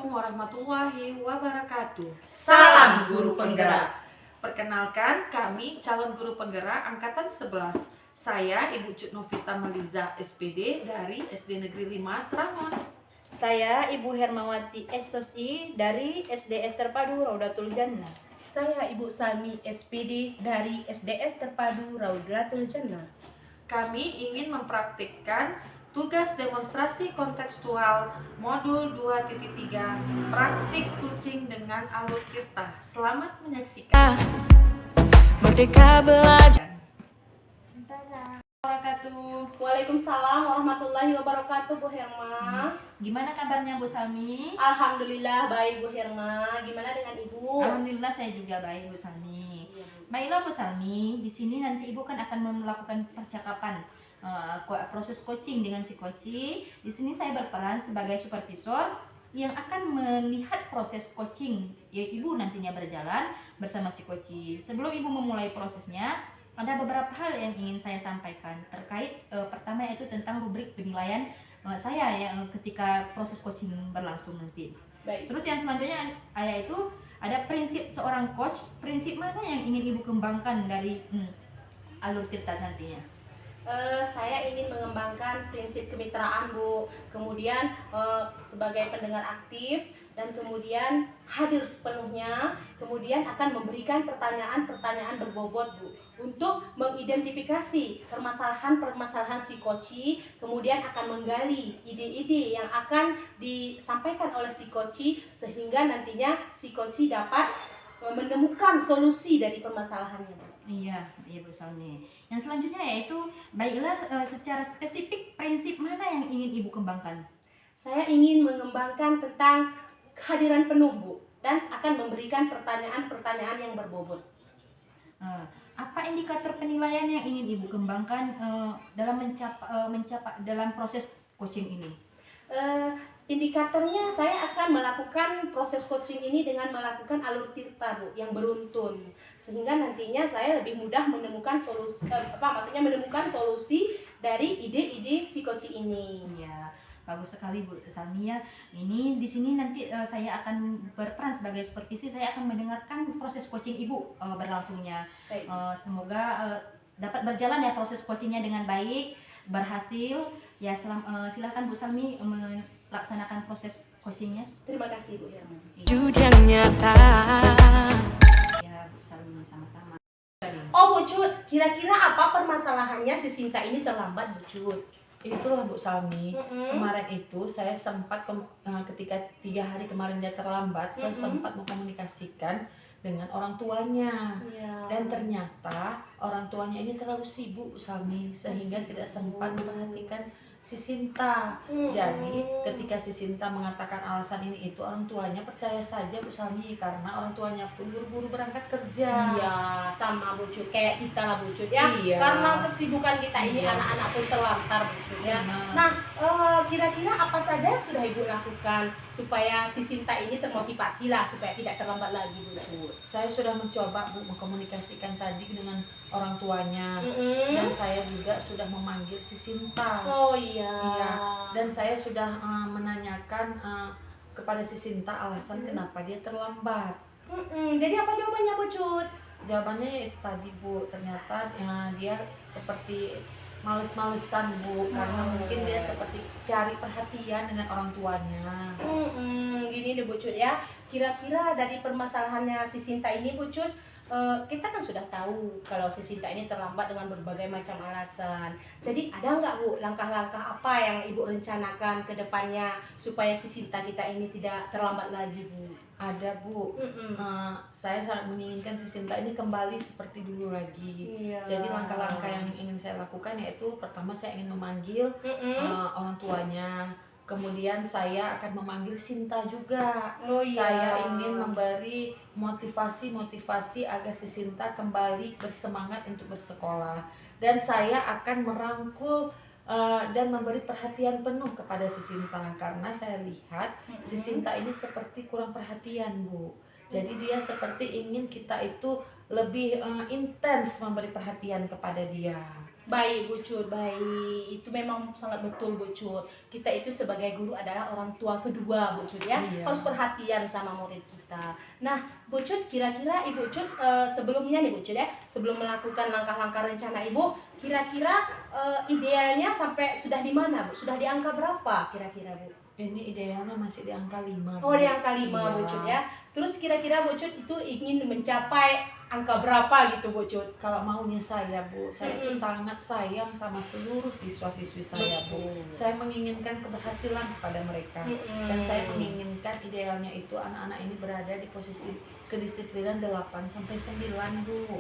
warahmatullahi wabarakatuh. Salam Guru Penggerak. Perkenalkan, kami calon guru penggerak angkatan 11. Saya Ibu Cut Novita Meliza SPD dari SD Negeri 5 Trangon. Saya Ibu Hermawati SOSI dari SDS Terpadu Raudatul Jannah. Saya Ibu Sami SPD dari SDS Terpadu Raudatul Jannah. Kami ingin mempraktikkan tugas demonstrasi kontekstual modul 2.3 praktik kucing dengan alur tirta. Selamat menyaksikan. Merdeka belajar. Waalaikumsalam warahmatullahi wabarakatuh, Bu Herma. Gimana kabarnya Bu Sami? Alhamdulillah baik, Bu Herma. Gimana dengan Ibu? Alhamdulillah saya juga baik Bu Sami. Baiklah Bu Sami, di sini nanti Ibu kan akan melakukan percakapan proses coaching dengan si coach. Di sini saya berperan sebagai supervisor yang akan melihat proses coaching yang Ibu nantinya berjalan bersama si coach. Sebelum Ibu memulai prosesnya, ada beberapa hal yang ingin saya sampaikan terkait pertama yaitu tentang rubrik penilaian saya yang ketika proses coaching berlangsung nanti. Baik. Terus yang selanjutnya yaitu ada prinsip seorang coach. Prinsip mana yang ingin Ibu kembangkan dari alur tirta nantinya? Saya ingin mengembangkan prinsip kemitraan, Bu. Kemudian sebagai pendengar aktif dan kemudian hadir sepenuhnya. Kemudian akan memberikan pertanyaan-pertanyaan berbobot, Bu, untuk mengidentifikasi permasalahan-permasalahan si coach. Kemudian akan menggali ide-ide yang akan disampaikan oleh si coach sehingga nantinya si coach dapat menemukan solusi dari permasalahannya, Bu. Iya Bu Salmi. Yang selanjutnya yaitu baiklah secara spesifik prinsip mana yang ingin Ibu kembangkan? Saya ingin mengembangkan tentang kehadiran penuh, Bu, dan akan memberikan pertanyaan-pertanyaan yang berbobot. Apa indikator penilaian yang ingin Ibu kembangkan dalam mencapai dalam proses coaching ini? Indikatornya saya akan melakukan proses coaching ini dengan melakukan alur tirta, Bu, yang beruntun, sehingga nantinya saya lebih mudah menemukan menemukan solusi dari ide-ide si coaching ini. Iya, bagus sekali Bu Salmi ya. Ini di sini nanti saya akan berperan sebagai supervisi. Saya akan mendengarkan proses coaching Ibu berlangsungnya. Semoga dapat berjalan ya proses coachingnya dengan baik, berhasil. Ya, silahkan Bu Salmi melaksanakan proses coachingnya. Terima kasih, Bu Herma. Wujud yang nyata. Ya Bu Salmi, sama-sama. Oh, Bu Cut, kira-kira apa permasalahannya si Sinta ini terlambat, Bu Cut? Itulah Bu Salmi. Kemarin itu saya sempat ketika 3 hari kemarin dia terlambat, saya sempat mengkomunikasikan dengan orang tuanya. Dan ternyata orang tuanya ini terlalu sibuk Bu Salmi sehingga tidak sempat memperhatikan si Sinta. Jadi ketika si Sinta mengatakan alasan ini itu, orang tuanya percaya saja Bu Salmi karena orang tuanya pun buru-buru berangkat kerja. Iya, sama Bu Cut, kayak kita lah Bu Cut ya. Iya. Karena kesibukan kita ini anak-anak pun terlantar Bu Cut ya. Nah, kira-kira apa saja yang sudah Ibu lakukan supaya si Sinta ini termotivasi lah supaya tidak terlambat lagi, Bu Cut? Saya sudah mencoba Bu mengkomunikasikan tadi dengan orang tuanya. Dan saya juga sudah memanggil si Sinta. Oh iya. Iya. Dan saya sudah menanyakan kepada si Sinta alasan kenapa dia terlambat. Jadi apa jawabannya, Bu Cut? Jawabannya yaitu tadi Bu, ternyata dia seperti males-malesan Bu, karena mungkin dia seperti cari perhatian dengan orang tuanya. Gini deh Bu Cut ya, kira-kira dari permasalahannya si Sinta ini Bu Cut, kita kan sudah tahu kalau si Sinta ini terlambat dengan berbagai macam alasan. Jadi ada nggak Bu langkah-langkah apa yang Ibu rencanakan ke depannya supaya si Sinta kita ini tidak terlambat lagi, Bu? Ada Bu. Saya sangat menginginkan si Sinta ini kembali seperti dulu lagi. Iya. Jadi langkah-langkah yang ingin saya lakukan yaitu pertama saya ingin memanggil orang tuanya. Kemudian saya akan memanggil Sinta juga. Oh iya. Saya ingin memberi motivasi agar si Sinta kembali bersemangat untuk bersekolah. Dan saya akan merangkul dan memberi perhatian penuh kepada si Sinta karena saya lihat si Sinta ini seperti kurang perhatian Bu. Jadi dia seperti ingin kita itu lebih intens memberi perhatian kepada dia. Baik Bu Cut, baik. Itu memang sangat betul Bu Cut. Kita itu sebagai guru adalah orang tua kedua Bu Cut ya. Iya. Harus perhatian sama murid kita. Nah Bu Cut, kira-kira Ibu Cut sebelumnya nih Bu Cut ya, sebelum melakukan langkah-langkah rencana Ibu, kira-kira idealnya sampai sudah di mana Bu? Sudah di angka berapa kira-kira Bu? Ini idealnya masih di angka 5. Oh, di angka 5 Iya. Bu Cut ya. Terus kira-kira Bu Cut itu ingin mencapai angka berapa gitu Bu Cut? Kalau maunya saya Bu, saya itu sangat sayang sama seluruh siswa-siswi saya Bu. Saya menginginkan keberhasilan kepada mereka. Dan saya menginginkan idealnya itu anak-anak ini berada di posisi kedisiplinan 8 sampai 9 Bu.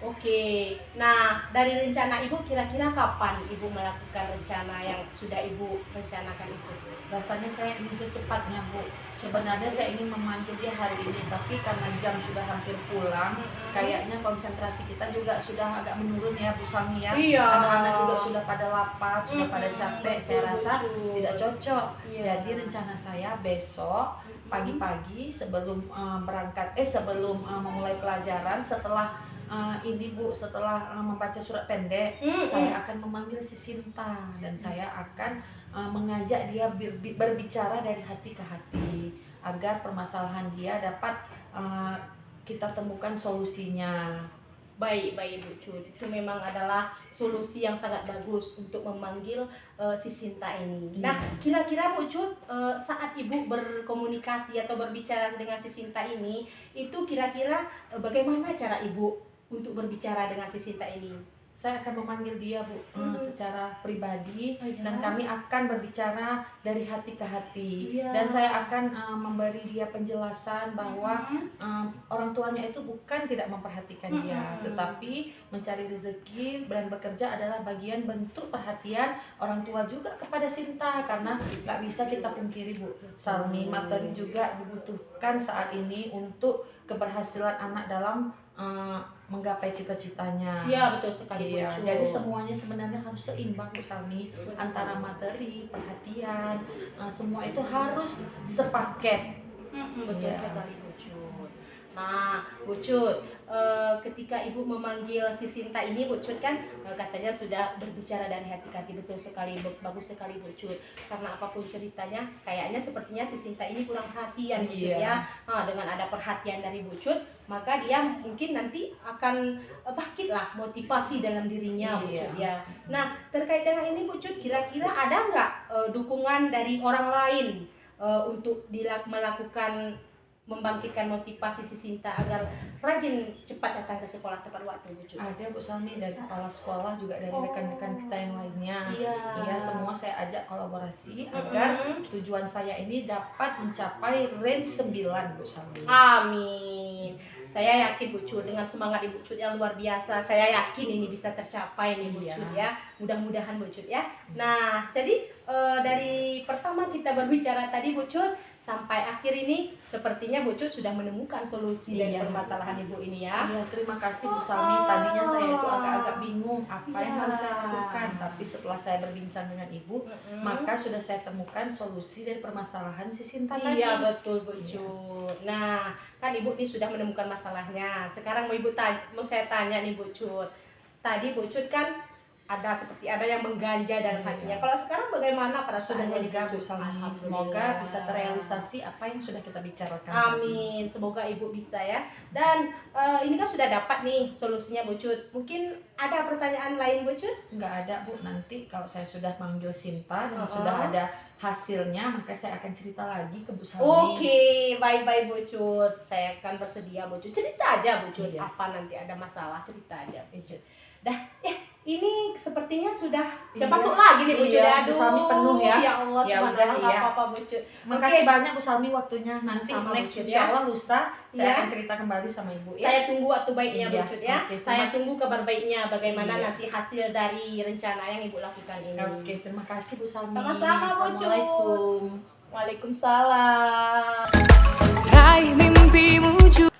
Oke, nah dari rencana Ibu kira-kira kapan Ibu melakukan rencana yang sudah Ibu rencanakan itu? Rasanya saya ingin secepatnya Bu. Sebenarnya saya ingin memanggil dia hari ini, tapi karena jam sudah hampir pulang, kayaknya konsentrasi kita juga sudah agak menurun ya Bu Sami ya. Iya. Anak-anak juga sudah pada lapar, sudah pada capek. Saya rasa Betul. tidak cocok. Iya. Jadi rencana saya besok pagi-pagi sebelum sebelum memulai pelajaran, setelah ini Bu, setelah membaca surat pendek, saya akan memanggil si Sinta dan saya akan mengajak dia berbicara dari hati ke hati agar permasalahan dia dapat kita temukan solusinya. Baik Bu Cut, itu memang adalah solusi yang sangat bagus untuk memanggil si Sinta ini. Iya. Nah, kira-kira Bu Cut, saat Ibu berkomunikasi atau berbicara dengan si Sinta ini, itu kira-kira bagaimana cara Ibu untuk berbicara dengan si Sinta ini? Saya akan memanggil dia Bu secara pribadi Oh, iya. dan kami akan berbicara dari hati ke hati. Iya. Dan saya akan memberi dia penjelasan bahwa orang tuanya itu bukan tidak memperhatikan dia, tetapi mencari rezeki dan bekerja adalah bagian bentuk perhatian orang tua juga kepada Sinta, karena nggak bisa kita pungkiri Bu Salmi, materi juga dibutuhkan saat ini untuk keberhasilan anak dalam menggapai cita-citanya. Iya, betul sekali Bu Iya, Cut. jadi semuanya sebenarnya harus seimbang Bu Salmi, antara materi, perhatian, semua itu harus sepaket. Betul Iya. sekali Bu Cut. Nah Bu Cut, ketika Ibu memanggil si Sinta ini Bu Cut kan katanya sudah berbicara dari hati ke hati. Betul sekali, bagus sekali Bu Cut. Karena apapun ceritanya, kayaknya sepertinya si Sinta ini kurang perhatian Bu Cut Iya. ya. Nah, dengan ada perhatian dari Bu Cut, maka dia mungkin nanti akan bangkitlah motivasi dalam dirinya Bu Iya. Cut ya. Nah, terkait dengan ini Bu Cut, kira-kira ada nggak dukungan dari orang lain untuk melakukan membangkitkan motivasi si Sinta agar rajin cepat datang ke sekolah tepat waktu Bu Cut? Ada Bu Salmi, dari kepala sekolah juga dari rekan-rekan kita yang lainnya. Iya. Iya, semua saya ajak kolaborasi agar tujuan saya ini dapat mencapai range 9 Bu Salmi. Amin. Saya yakin Bu Cut, dengan semangat Ibu Cut yang luar biasa, saya yakin ini bisa tercapai nih Bu Iya. Cut ya. Mudah-mudahan Bu Cut ya. Nah, jadi dari pertama kita berbicara tadi Bu Cut sampai akhir ini sepertinya Bu Cut sudah menemukan solusi dari Iya. permasalahan Ibu ini ya. Iya, terima kasih Bu Salmi. Tadinya saya itu agak-agak bingung apa yang Iya. harus saya lakukan, tapi setelah saya berbincang dengan Ibu, maka sudah saya temukan solusi dari permasalahan si Sinta tadi. Iya betul Bu Iya. Cut. Nah kan Ibu ini sudah menemukan masalahnya. Sekarang mau saya tanya nih Bu Cut. Tadi Bu Cut kan seperti ada yang mengganja dalam Iya. hatinya. Kalau sekarang bagaimana Sudah perasaannya nih, lega Bu Bu Cut? Salmi. Alhamdulillah. Semoga bisa terrealisasi apa yang sudah kita bicarakan. Amin. Semoga Ibu bisa ya. Dan ini kan sudah dapat nih solusinya Bu Cut. Mungkin ada pertanyaan lain Bu Cut? Nggak ada Bu, nanti kalau saya sudah manggil Sinta dan sudah ada hasilnya, maka saya akan cerita lagi ke Bu Salmi. Oke, baik-baik Bu Cut. Saya akan bersedia Bu Cut. Cerita aja Bu Cut. Iya. Apa nanti ada masalah, cerita aja Bu Cut. Dah, ini sepertinya sudah Iya. masuk lagi nih Bu Cut. Iya, Bu Salmi penuh ya. Ya Allah, Ya subhanallah, udah, nggak iya. apa-apa Bu Cut. Makasih Oke. banyak Bu Salmi waktunya. Nanti Sama-sama, next Bu Cut, insya ya. Allah lusa saya Iya. akan cerita kembali sama Ibu ya. Saya tunggu waktu baiknya Bu Iya, Cut ya. oke, Saya tunggu kabar baiknya bagaimana Iya. nanti hasil dari rencana yang Ibu lakukan ini. Oke, terima kasih Bu Salmi. Sama-sama, Bu Cut. Assalamualaikum. Waalaikumsalam. Raih mimpimu juga.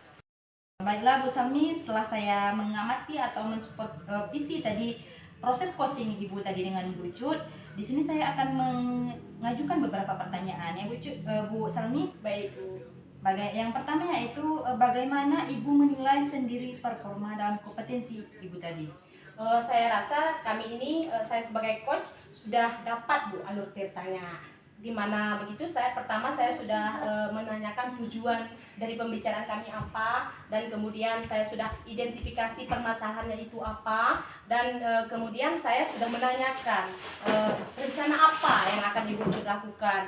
Baiklah Bu Salmi, setelah saya mengamati atau mensupport visi tadi proses coaching Ibu tadi dengan Bu Cut, di sini saya akan mengajukan beberapa pertanyaan ya Bu Salmi. Baik Bu. Yang pertama yaitu bagaimana Ibu menilai sendiri performa dan kompetensi Ibu tadi? Saya rasa kami ini, saya sebagai coach sudah dapat Bu alur ceritanya. Dimana begitu pertama saya sudah menanyakan tujuan dari pembicaraan kami apa, dan kemudian saya sudah identifikasi permasalahannya itu apa, dan kemudian saya sudah menanyakan rencana apa yang akan Ibu Cut lakukan,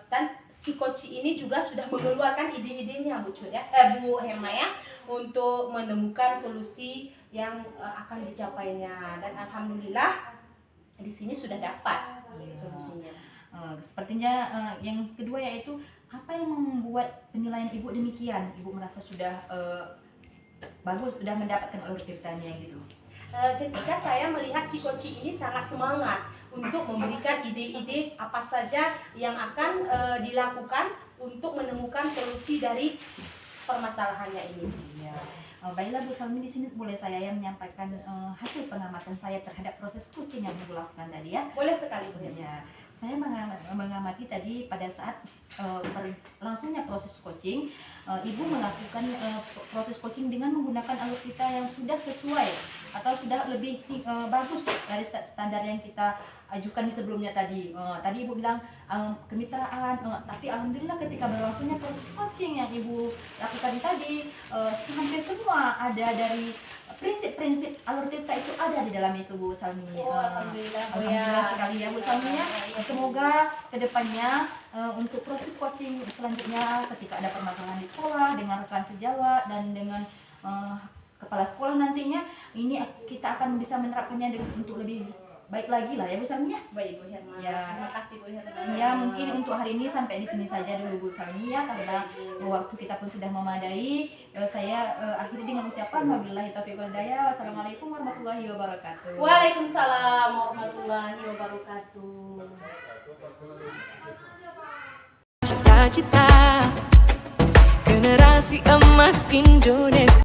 dan si coach ini juga sudah mengeluarkan ide-idenya Bu Cut ya, Bu Hema ya, untuk menemukan solusi yang akan dicapainya, dan alhamdulillah di sini sudah dapat solusinya. Sepertinya yang kedua yaitu apa yang membuat penilaian Ibu demikian? Ibu merasa sudah bagus, sudah mendapatkan alur ceritanya gitu. Ketika saya melihat si coach ini sangat semangat untuk memberikan ide-ide apa saja yang akan dilakukan untuk menemukan solusi dari permasalahannya ini. Iya. Baiklah Bu Salmi, di sini boleh saya yang menyampaikan hasil pengamatan saya terhadap proses coaching yang Ibu lakukan tadi ya. Boleh sekali Bu. Ya, saya mengamati tadi pada saat berlangsungnya proses coaching, Ibu melakukan proses coaching dengan menggunakan alur kita yang sudah sesuai atau sudah lebih bagus dari standar yang kita ajukan di sebelumnya tadi. Tadi Ibu bilang kemitraan, tapi alhamdulillah ketika berlangsungnya proses coaching yang Ibu lakukan tadi, hampir semua ada dari prinsip-prinsip alur cerita itu ada di dalam itu Bu Salmi. Alhamdulillah sekali ya Bu Salmi ya. Semoga kedepannya untuk proses coaching selanjutnya ketika ada permasalahan di sekolah dengan rekan sejawat dan dengan kepala sekolah nantinya, ini kita akan bisa menerapkannya untuk lebih baik lagi lah ya Bu Salmi ya. Baik Bu Herma. Ya. Terima kasih Bu Herma. Ya, mungkin untuk hari ini sampai di sini saja dulu Bu Salmi ya, karena waktu kita pun sudah memadai. Saya akhiri dengan ucapan wabillahi taufiq wal hidayah. Wassalamualaikum warahmatullahi wabarakatuh. Waalaikumsalam warahmatullahi wabarakatuh. Cita-cita generasi emas Indonesia.